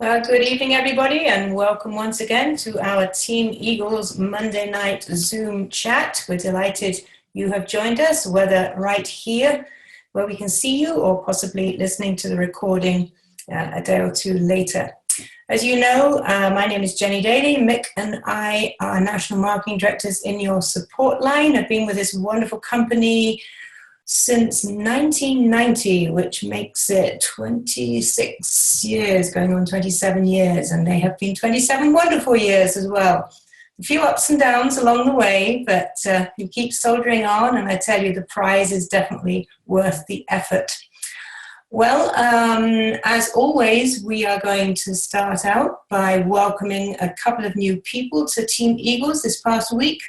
Good evening, everybody, and welcome once again to our Team Eagles Monday night Zoom chat. We're delighted you have joined us, whether right here where we can see you or possibly listening to the recording a day or two later. As you know, my name is Jenny Daly. Mick and I are National Marketing Directors in your support line. I've been with this wonderful company since 1990, which makes it 26 years, going on 27 years, and they have been 27 wonderful years as well. A few ups and downs along the way, but you keep soldering on, and I tell you, the prize is definitely worth the effort. Well, as always, we are going to start out by welcoming a couple of new people to Team Eagles this past week.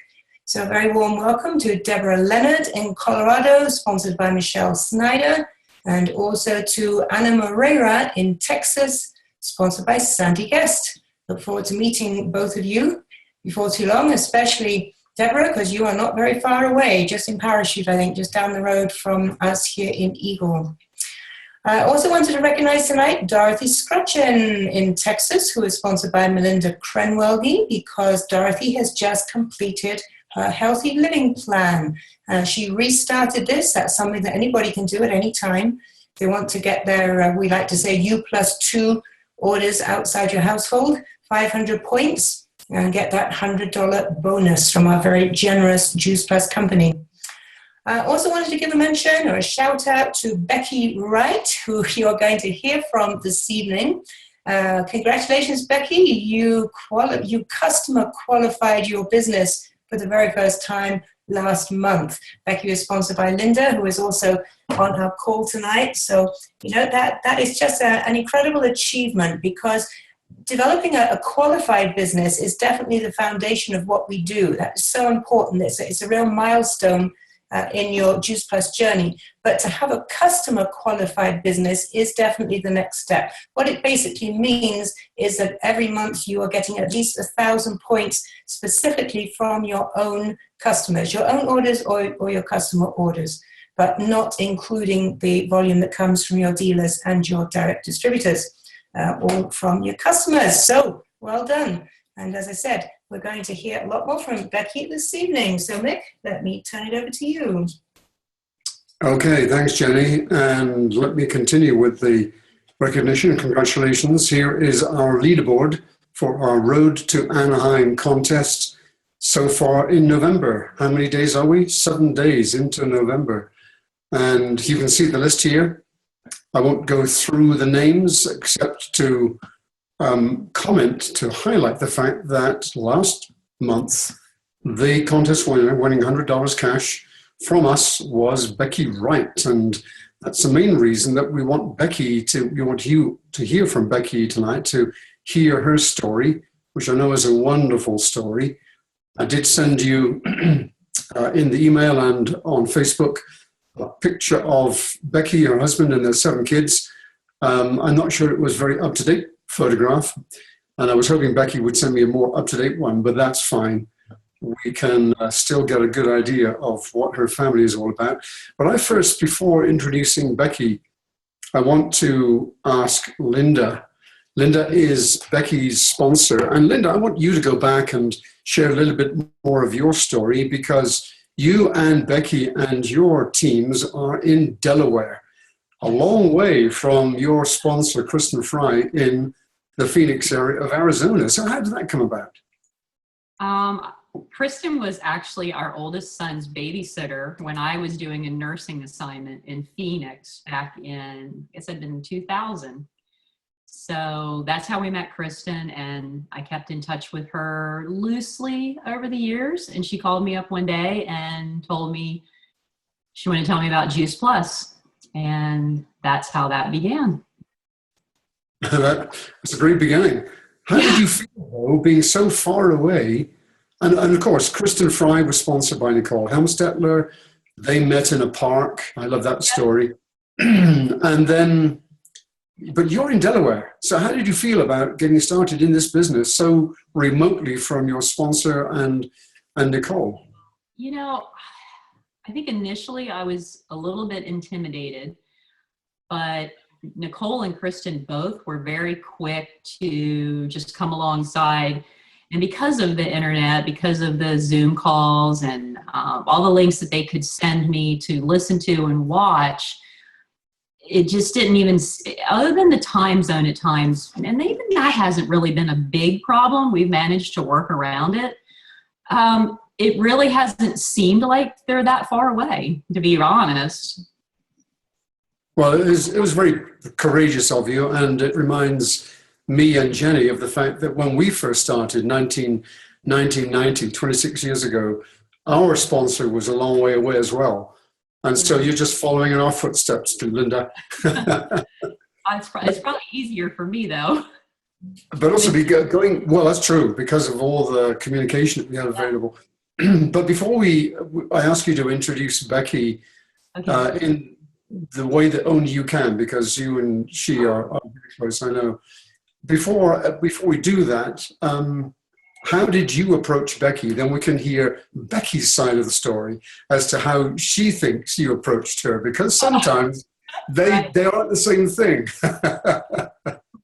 So a very warm welcome to Deborah Leonard in Colorado, sponsored by Michelle Snyder, and also to Ana Moreira in Texas, sponsored by Sandy Guest. Look forward to meeting both of you before too long, especially Deborah, because you are not very far away, just in Parachute, I think, just down the road from us here in Eagle. I also wanted to recognize tonight Dorothy Scrutchen in Texas, who is sponsored by Melinda Krenwelge, because Dorothy has just completed her healthy living plan. She restarted this. That's something that anybody can do at any time. If they want to get their, we like to say, U+2 orders outside your household, 500 points, and get that $100 bonus from our very generous Juice Plus company. I also wanted to give a mention or a shout out to Becky Wright, who you're going to hear from this evening. Congratulations, Becky. You customer qualified your business for the very first time last month. Becky is sponsored by Linda, who is also on our call tonight. So, you know, that is just an incredible achievement, because developing a qualified business is definitely the foundation of what we do. That's so important. It's a real milestone in your Juice Plus journey. But to have a customer qualified business is definitely the next step. What it basically means is that every month you are getting at least 1,000 points specifically from your own customers, your own orders or your customer orders, but not including the volume that comes from your dealers and your direct distributors, or from your customers. So well done. And as I said, we're going to hear a lot more from Becky this evening. So Mick, let me turn it over to you. Okay, thanks, Jenny. And let me continue with the recognition. Congratulations. Here is our leaderboard for our Road to Anaheim contest so far in November. How many days are we? 7 days into November. And you can see the list here. I won't go through the names except to comment to highlight the fact that last month the contest winner winning $100 cash from us was Becky Wright, and that's the main reason that we want you to hear from Becky tonight, to hear her story, which I know is a wonderful story. I did send you in the email and on Facebook a picture of Becky, her husband, and their 7 kids. I'm not sure it was very up-to-date photograph, and I was hoping Becky would send me a more up-to-date one, but that's fine. We can still get a good idea of what her family is all about. But I first, before introducing Becky, I want to ask Linda. Linda is Becky's sponsor, and Linda, I want you to go back and share a little bit more of your story, because you and Becky and your teams are in Delaware, a long way from your sponsor, Kristen Fry, in the Phoenix area of Arizona. So how did that come about? Kristen was actually our oldest son's babysitter when I was doing a nursing assignment in Phoenix back in, I guess it'd been 2000. So that's how we met Kristen, and I kept in touch with her loosely over the years. And she called me up one day and told me she wanted to tell me about Juice Plus. And that's how that began. That's a great beginning. How did you feel, though, being so far away? And of course, Kristen Fry was sponsored by Nicole Helmstetler. They met in a park. I love that story. And then, but you're in Delaware. So how did you feel about getting started in this business so remotely from your sponsor and Nicole? You know, I think initially I was a little bit intimidated, but Nicole and Kristen both were very quick to just come alongside. And because of the internet, because of the Zoom calls and all the links that they could send me to listen to and watch, it just didn't even, other than the time zone at times, and even that hasn't really been a big problem. We've managed to work around it. It really hasn't seemed like they're that far away, to be honest. Well, it was very courageous of you, and it reminds me and Jenny of the fact that when we first started, 1990, 26 years ago, our sponsor was a long way away as well. And so you're just following in our footsteps, Linda. It's probably easier for me, though. But also going, well, that's true, because of all the communication that we had available. But before I ask you to introduce Becky in the way that only you can, because you and she are very close, I know. Before we do that, how did you approach Becky? Then we can hear Becky's side of the story as to how she thinks you approached her, because sometimes they aren't the same thing.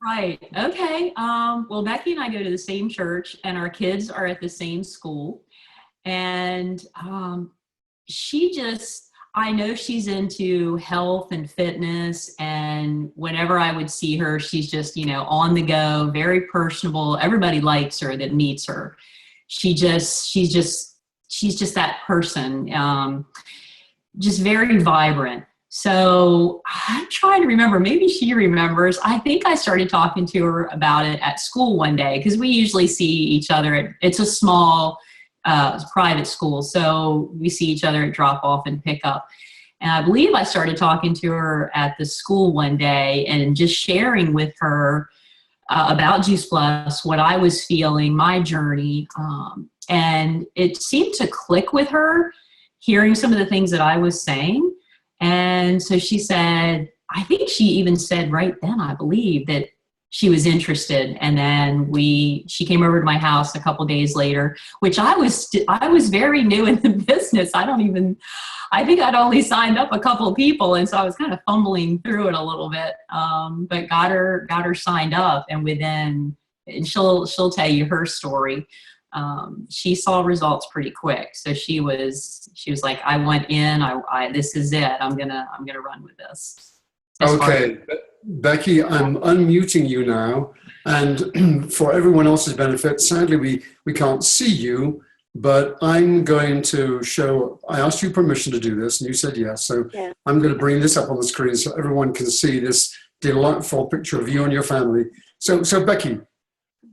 Right. Okay. Well, Becky and I go to the same church, and our kids are at the same school. And I know she's into health and fitness, and whenever I would see her, she's just, on the go, very personable. Everybody likes her that meets her. She's just that person, just very vibrant. So I'm trying to remember, maybe she remembers. I think I started talking to her about it at school one day, because we usually see each other it's a small private school, so we see each other at drop off and pick up. And I believe I started talking to her at the school one day and just sharing with her about Juice Plus, what I was feeling, my journey. And it seemed to click with her, hearing some of the things that I was saying. And so she said, I think she even said right then, I believe, that she was interested. And then she came over to my house a couple days later, which I was very new in the business. I think I'd only signed up a couple of people. And so I was kind of fumbling through it a little bit, but got her signed up. And she'll tell you her story. She saw results pretty quick. So she was like, I went in, this is it. I'm going to run with this. Okay. Becky, I'm unmuting you now, and for everyone else's benefit, sadly we can't see you, but I'm going to I asked you permission to do this, and you said yes, so yeah. I'm going to bring this up on the screen so everyone can see this delightful picture of you and your family. So Becky,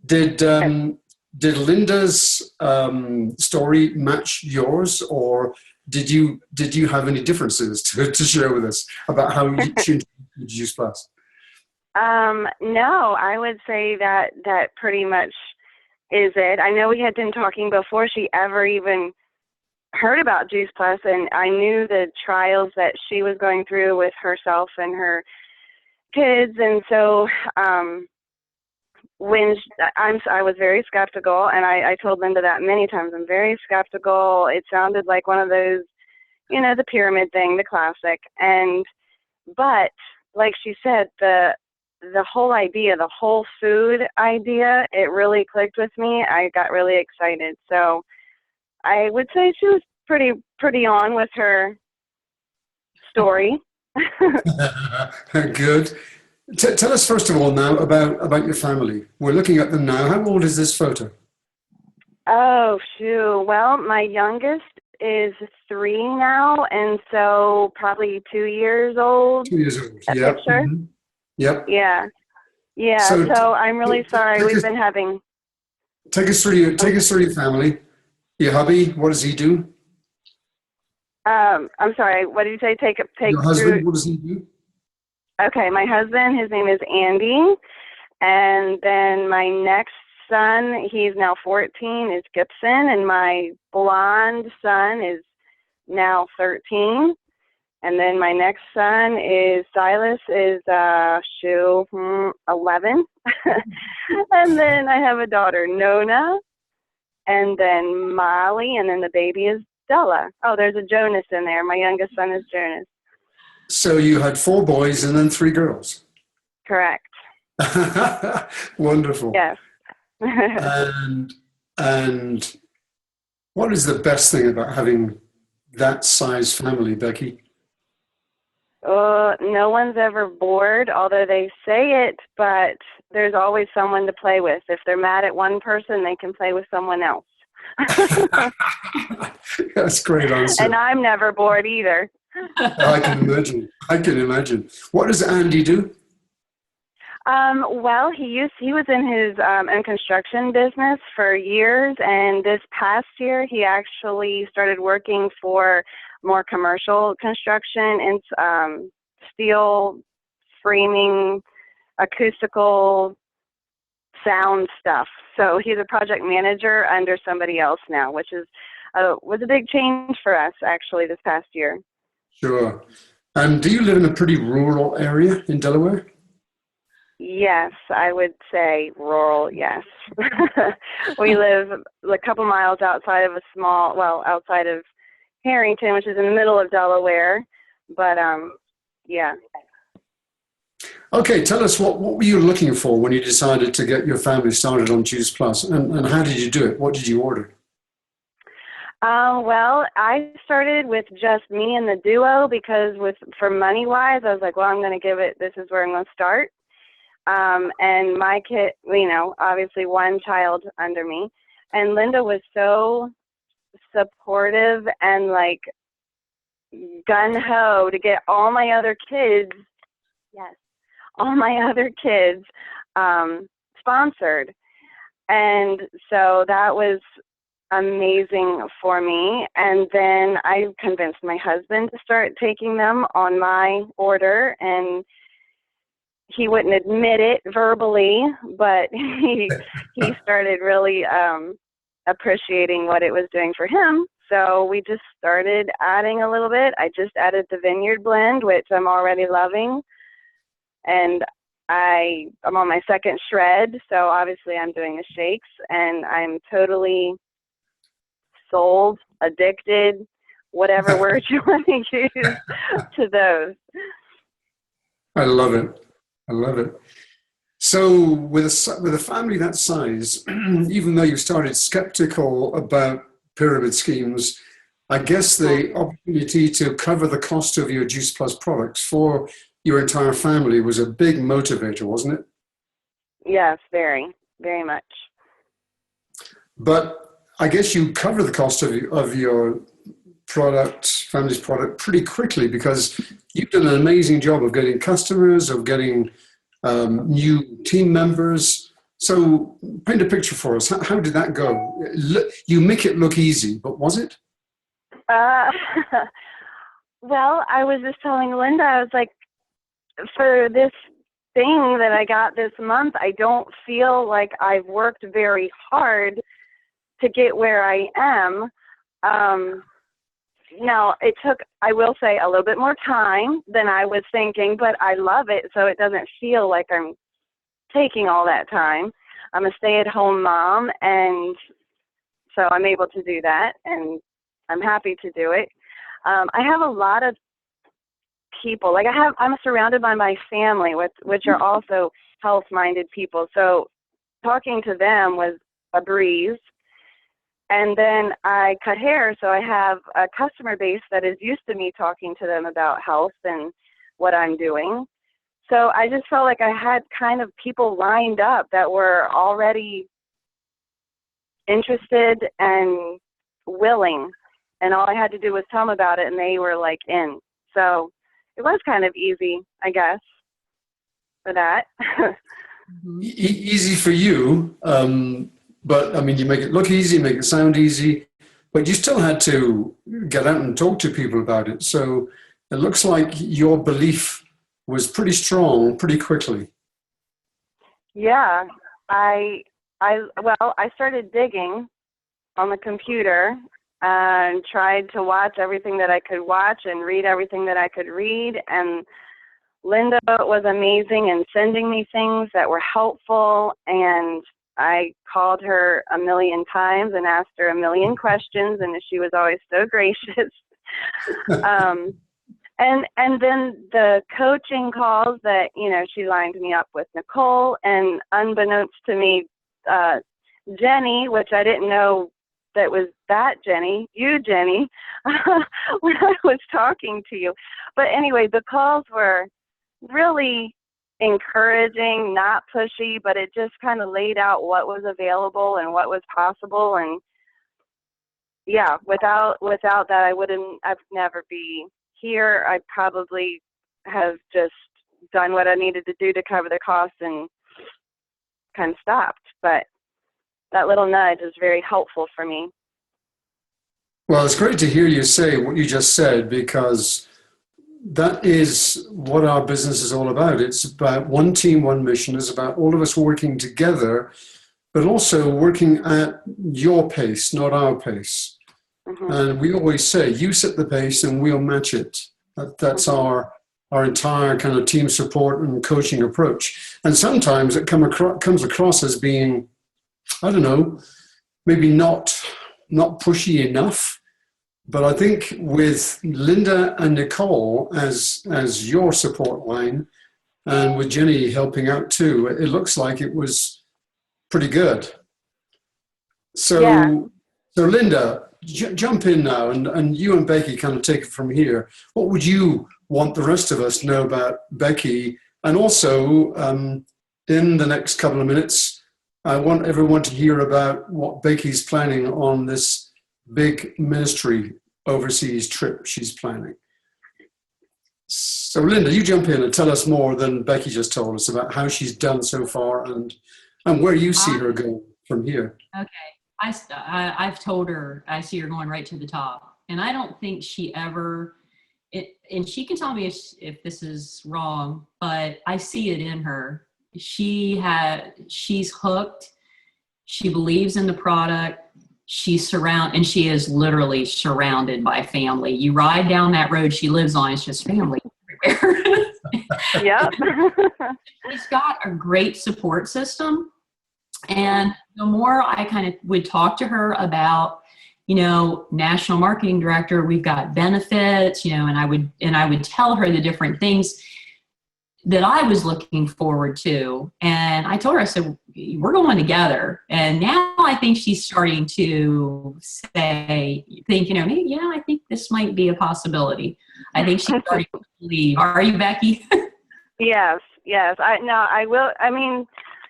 did Linda's story match yours, or did you have any differences to share with us about how you introduced Juice Plus? No, I would say that pretty much is it. I know we had been talking before she ever even heard about Juice Plus, and I knew the trials that she was going through with herself and her kids, and so I was very skeptical, and I told Linda that many times. I'm very skeptical. It sounded like one of those, the pyramid thing, the classic, but like she said, the whole idea, the whole food idea, it really clicked with me. I got really excited. So I would say she was pretty on with her story. Good. Tell us first of all now about your family. We're looking at them now. How old is this photo? Oh, shoot. Well, my youngest is 3 now, and so probably 2 years old. 2 years old, yeah. Picture? Mm-hmm. Yep. Yeah. So I'm really sorry. We've been having. Take us through your family. Your hubby, what does he do? I'm sorry. What did you say? Take your husband. What does he do? Okay, my husband. His name is Andy, and then my next son. He's now 14. Is Gibson, and my blonde son is now 13. And then my next son is Silas, is 11. And then I have a daughter, Nona, and then Molly, and then the baby is Della. Oh, there's a Jonas in there. My youngest son is Jonas. So you had 4 boys and then 3 girls. Correct. Wonderful. Yes. And what is the best thing about having that size family, Becky? No one's ever bored, although they say it, but there's always someone to play with. If they're mad at one person, they can play with someone else. That's a great answer. And I'm never bored either. I can imagine. I can imagine. What does Andy do? Well, he was in his own construction business for years, and this past year he actually started working for more commercial construction and steel framing, acoustical sound stuff. So he's a project manager under somebody else now, which is was a big change for us actually this past year. Sure. And do you live in a pretty rural area in Delaware? Yes, I would say rural, yes. We live a couple miles outside of outside of Harrington, which is in the middle of Delaware. But, yeah. Okay, tell us what were you looking for when you decided to get your family started on Juice Plus, and how did you do it? What did you order? Well, I started with just me and the duo because for money-wise, I was like, well, I'm going to give it, this is where I'm going to start. And my kid, obviously one child under me, and Linda was so supportive and like gung-ho to get all my other kids sponsored. And so that was amazing for me. And then I convinced my husband to start taking them on my order, and he wouldn't admit it verbally, but he started really appreciating what it was doing for him. So we just started adding a little bit. I just added the Vineyard blend, which I'm already loving. And I'm on my second shred, so obviously I'm doing the shakes, and I'm totally sold, addicted, whatever word you want to use to those. I love it. I love it. So with a family that size, even though you started skeptical about pyramid schemes, I guess the opportunity to cover the cost of your Juice Plus products for your entire family was a big motivator, wasn't it? Yes, very, very much. But I guess you cover the cost of your family's product, pretty quickly, because you've done an amazing job of getting customers, of getting new team members. So paint a picture for us. How did that go? You make it look easy, but was it? Well, I was just telling Linda, I was like, for this thing that I got this month, I don't feel like I've worked very hard to get where I am. Now, it took, I will say, a little bit more time than I was thinking, but I love it, so it doesn't feel like I'm taking all that time. I'm a stay-at-home mom, and so I'm able to do that, and I'm happy to do it. I have a lot of people, like I'm surrounded by my family, which are also health-minded people, so talking to them was a breeze. And then I cut hair, so I have a customer base that is used to me talking to them about health and what I'm doing. So I just felt like I had kind of people lined up that were already interested and willing. And all I had to do was tell them about it, and they were like in. So it was kind of easy, I guess, for that. Easy for you. But I mean, you make it look easy, make it sound easy, but you still had to get out and talk to people about it. So it looks like your belief was pretty strong pretty quickly. Yeah, I started digging on the computer and tried to watch everything that I could watch and read everything that I could read. And Linda was amazing in sending me things that were helpful, and I called her a million times and asked her a million questions, and she was always so gracious. And then the coaching calls that, you know, she lined me up with Nicole, and unbeknownst to me, Jenny, which I didn't know that was that Jenny, you Jenny, when I was talking to you. But anyway, the calls were really encouraging, not pushy, but it just kind of laid out what was available and what was possible. And yeah, without that, I'd never be here. I probably have just done what I needed to do to cover the costs and kind of stopped. But that little nudge is very helpful for me. Well, it's great to hear you say what you just said, because that is what our business is all about. It's about one team, one mission. It's about all of us working together, but also working at your pace, not our pace. Mm-hmm. And we always say, you set the pace and we'll match it. That's our entire kind of team support and coaching approach. And sometimes it comes across as being, I don't know, maybe not pushy enough. But I think with Linda and Nicole as your support line, and with Jenny helping out too, it looks like it was pretty good. So, yeah. So Linda, jump in now, and you and Becky kind of take it from here. What would you want the rest of us to know about Becky? And also, in the next couple of minutes, I want everyone to hear about what Becky's planning on this big ministry overseas trip she's planning. So Linda, you jump in and tell us more than Becky just told us about how she's done so far and where you see her going from here. Okay, I've told her I see her going right to the top, and I don't think she ever, and she can tell me if this is wrong, but I see it in her. She's hooked. She believes in the product. She is literally surrounded by family. You ride down that road she lives on, it's just family everywhere. Yeah. She's got a great support system. And the more I kind of would talk to her about, you know, national marketing director, we've got benefits, you know, and I would tell her the different things that I was looking forward to. And I told her, I said, we're going together. And now I think she's starting to think, you know, maybe, yeah, I think this might be a possibility. I think she's starting to believe. Are you, Becky? Yes. I will. I mean,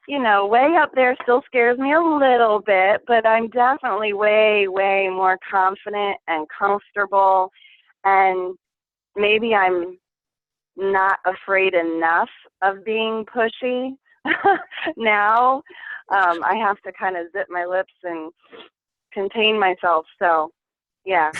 you know, way up there still scares me a little bit, but I'm definitely way, way more confident and comfortable. And maybe I'm not afraid enough of being pushy now. I have to kind of zip my lips and contain myself. So, yeah.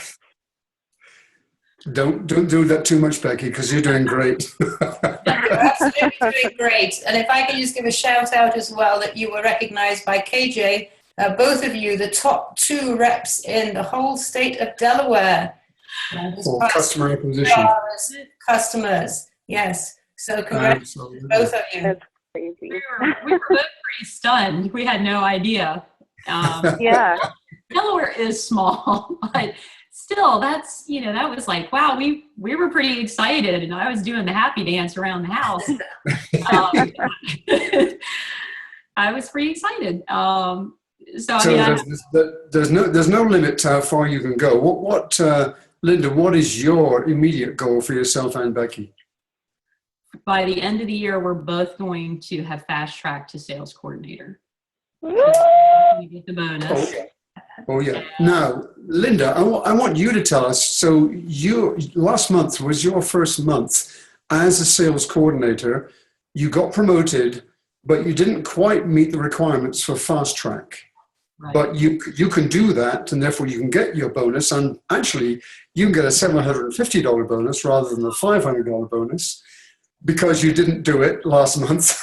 Don't do that too much, Becky, because you're doing great. You're absolutely doing great. And if I can just give a shout out as well, that you were recognized by KJ, both of you, the top 2 reps in the whole state of Delaware. For customer acquisition. Customers, yes. So congratulations to both of you. That's crazy. We were both pretty stunned. We had no idea. Yeah. Delaware is small, but still, that's, you know, that was like, wow, we were pretty excited, and I was doing the happy dance around the house. I was pretty excited. There's no limit to how far you can go. What Linda, what is your immediate goal for yourself and Becky? By the end of the year, we're both going to have fast track to sales coordinator. We get the bonus. Oh yeah. Now, Linda, I want you to tell us. So, last month was your first month as a sales coordinator. You got promoted, but you didn't quite meet the requirements for fast track. Right. But you can do that, and therefore you can get your bonus. And actually, you can get a $750 bonus rather than a $500 bonus because you didn't do it last month.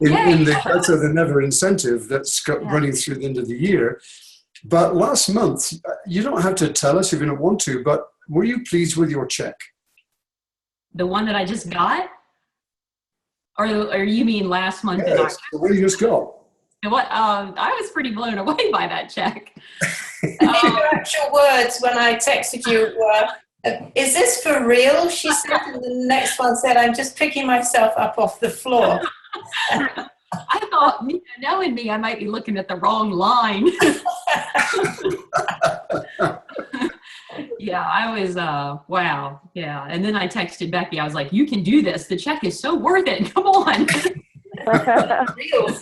in the better than ever incentive that's running through the end of the year. But last month, you don't have to tell us if you don't want to, but were you pleased with your check? The one that I just got? Or you mean last month? Yes, the one you just got. What? I was pretty blown away by that check. Your actual words when I texted you were, Is this for real? She said, and the next one said, I'm just picking myself up off the floor. I thought, knowing me, I might be looking at the wrong line. Yeah, I was, wow. Yeah. And then I texted Becky. I was like, you can do this. The check is so worth it. Come on. Real.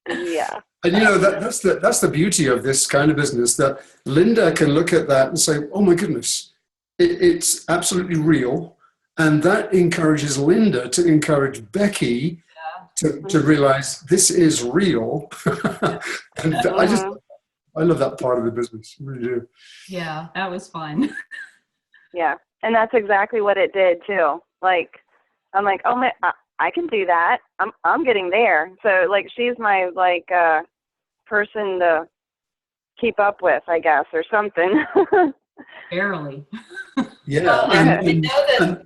Yeah. And that's the beauty of this kind of business, that Linda can look at that and say, oh my goodness, it's absolutely real. And that encourages Linda to encourage Becky to realize this is real. And I love that part of the business. I really do. Yeah, that was fun. Yeah. And that's exactly what it did too. Like, I'm like, oh my, I can do that. I'm getting there. So like, she's my like person to keep up with, I guess, or something. Barely. Yeah. Well,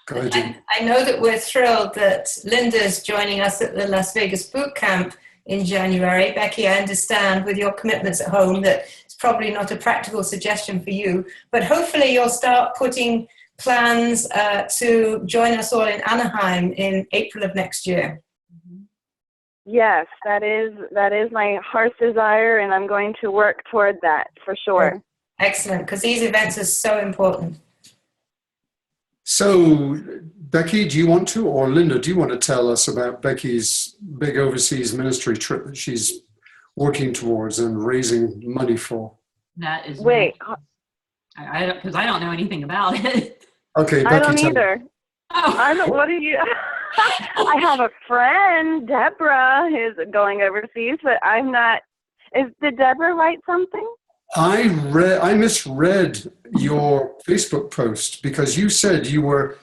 Go ahead, Jean. I know that we're thrilled that Linda's joining us at the Las Vegas boot camp in January. Becky, I understand with your commitments at home that it's probably not a practical suggestion for you, but hopefully you'll start putting plans to join us all in Anaheim in April of next year. Yes, that is my heart's desire, and I'm going to work toward that for sure. Excellent, because these events are so important. So, Becky, do you want to, or Linda, do you want to tell us about Becky's big overseas ministry trip that she's working towards and raising money for? That is. Wait. Because I don't know anything about it. Okay, Becky, I don't either. Oh. What do you? I have a friend, Deborah, who's going overseas, but I'm not. Did Deborah write something? I misread your Facebook post because you said you were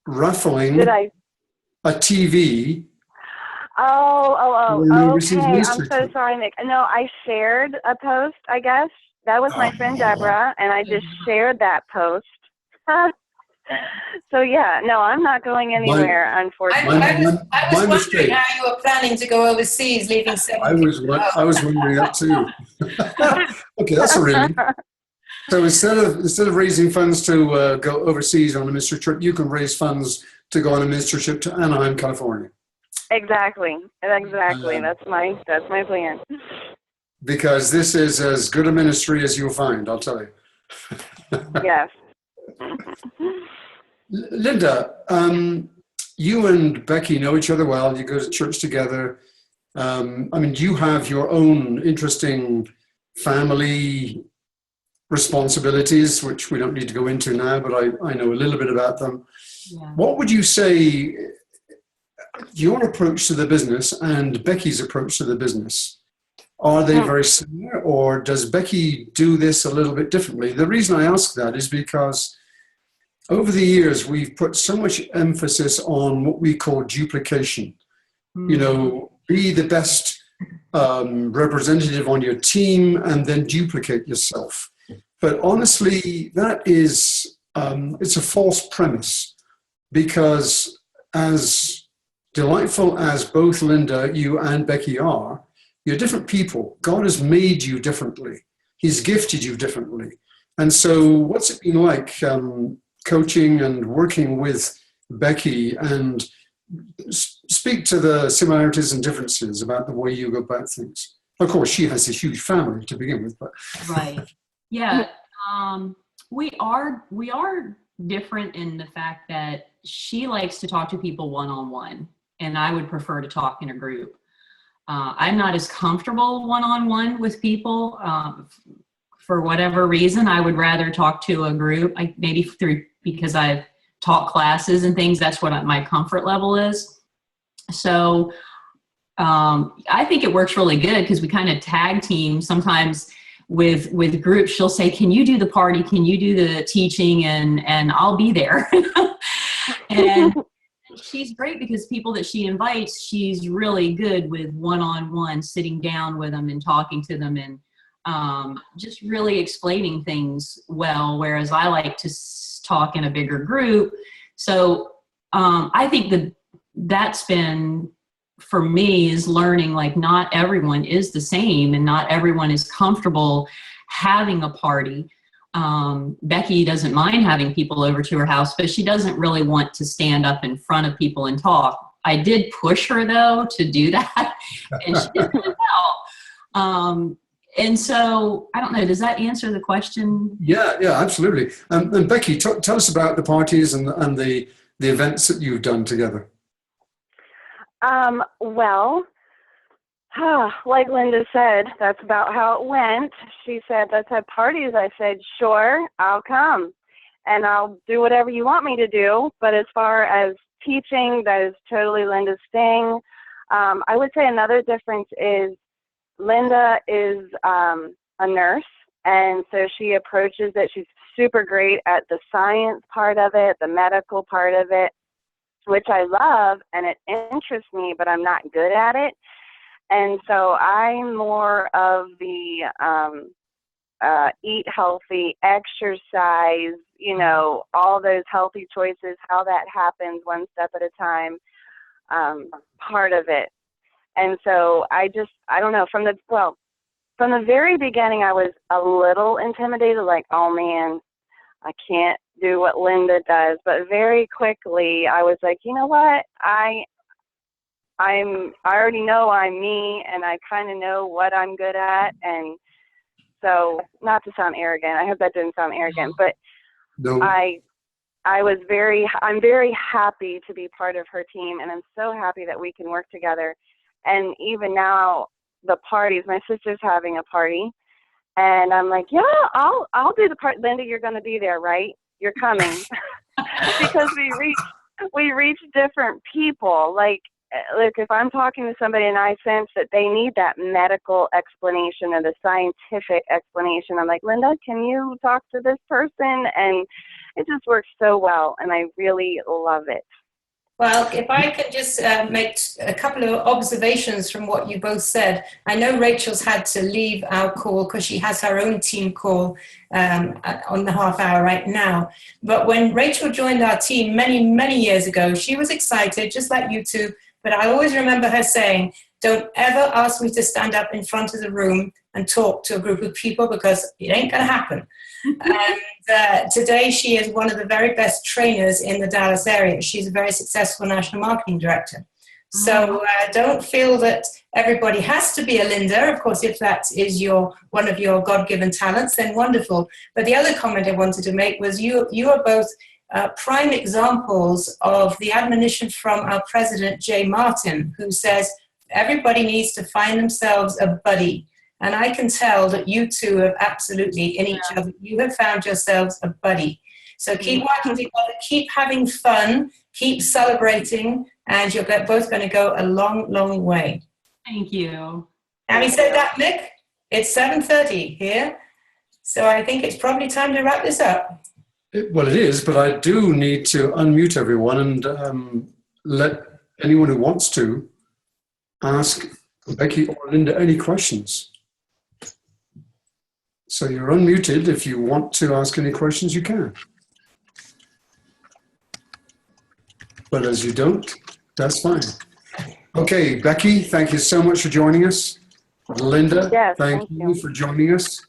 raffling a TV. Oh, overseas okay. I'm ministry so trip. sorry, Nick. No, I shared a post, I guess. That was my friend Deborah, and I just shared that post. So yeah, no, I'm not going anywhere, unfortunately. I was wondering how you were planning to go overseas, leaving 7 I was wondering that too. Okay, that's a relief. So instead of raising funds to go overseas on a ministry trip, you can raise funds to go on a ministry trip to Anaheim, California. Exactly. That's my plan. Because this is as good a ministry as you'll find, I'll tell you. Yes. Linda, you and Becky know each other well. You go to church together. You have your own interesting family responsibilities, which we don't need to go into now, but I know a little bit about them. Yeah. What would you say your approach to the business and Becky's approach to the business? Are they very similar, or does Becky do this a little bit differently? The reason I ask that is because over the years, we've put so much emphasis on what we call duplication. Mm-hmm. Be the best representative on your team and then duplicate yourself. But honestly, that is, it's a false premise, because as delightful as both Linda, you and Becky are, you're different people. God has made you differently. He's gifted you differently. And so what's it been like coaching and working with Becky, and speak to the similarities and differences about the way you go about things? Of course, she has a huge family to begin with, but right. Yeah. We are different in the fact that she likes to talk to people one-on-one, and I would prefer to talk in a group. I'm not as comfortable one-on-one with people. For whatever reason, I would rather talk to a group, because I've taught classes and things. That's what my comfort level is. So I think it works really good because we kind of tag team sometimes with groups. She'll say, can you do the party? Can you do the teaching? And I'll be there. And she's great because people that she invites, she's really good with one-on-one, sitting down with them and talking to them and just really explaining things well, whereas I like to talk in a bigger group. So I think that's been, for me, is learning, like, not everyone is the same and not everyone is comfortable having a party. Becky doesn't mind having people over to her house, but she doesn't really want to stand up in front of people and talk. I did push her, though, to do that, and she did really well. And so, I don't know, does that answer the question? Yeah, absolutely. And Becky, tell us about the parties and the events that you've done together. Well, like Linda said, that's about how it went. She said, let's have parties. I said, sure, I'll come. And I'll do whatever you want me to do. But as far as teaching, that is totally Linda's thing. I would say another difference is Linda is a nurse, and so she approaches it. She's super great at the science part of it, the medical part of it, which I love, and it interests me, but I'm not good at it. And so I'm more of the eat healthy, exercise, you know, all those healthy choices, how that happens one step at a time, part of it. And so I don't know, from the very beginning, I was a little intimidated, like, oh man, I can't do what Linda does. But very quickly, I was like, you know what, I already know I'm me, and I kind of know what I'm good at. And so, not to sound arrogant, I hope that didn't sound arrogant, but No. I'm very happy to be part of her team, and I'm so happy that we can work together. And even now, the parties, my sister's having a party, and I'm like, yeah, I'll do the part. Linda, you're going to be there, right? You're coming. Because we reach different people. Like, look, if I'm talking to somebody and I sense that they need that medical explanation or the scientific explanation, I'm like, Linda, can you talk to this person? And it just works so well, and I really love it. Well, if I could just make a couple of observations from what you both said. I know Rachel's had to leave our call because she has her own team call on the half hour right now. But when Rachel joined our team many, many years ago, she was excited, just like you two. But I always remember her saying, don't ever ask me to stand up in front of the room and talk to a group of people, because it ain't going to happen. And today she is one of the very best trainers in the Dallas area. She's a very successful national marketing director. So don't feel that everybody has to be a Linda. Of course, if that is one of your God-given talents, then wonderful. But the other comment I wanted to make was you are both prime examples of the admonition from our president, Jay Martin, who says everybody needs to find themselves a buddy. And I can tell that you two have absolutely, in each other, you have found yourselves a buddy. So keep working together, keep having fun, keep celebrating, and you're both going to go a long, long way. Thank you. Having said that, Nick, it's 7:30 here, so I think it's probably time to wrap this up. Well, it is, but I do need to unmute everyone and let anyone who wants to ask Becky or Linda any questions. So you're unmuted. If you want to ask any questions, you can. But as you don't, that's fine. Okay, Becky, thank you so much for joining us. Linda, Yes, thank you for joining us.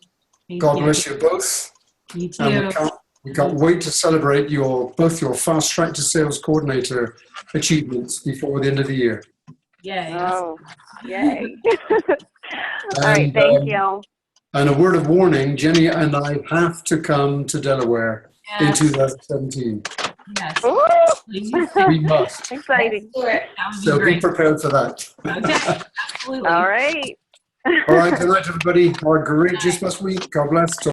God bless you both. You too. And we can't wait to celebrate both your Fast Track to Sales Coordinator achievements before the end of the year. Yay. Oh, yay. All right, thank you. And a word of warning, Jenny and I have to come to Delaware in 2017. Yes. Ooh, We must. exciting. So be prepared for that. Okay, absolutely. All right. All right, good night, everybody. Have a great Christmas week. God bless.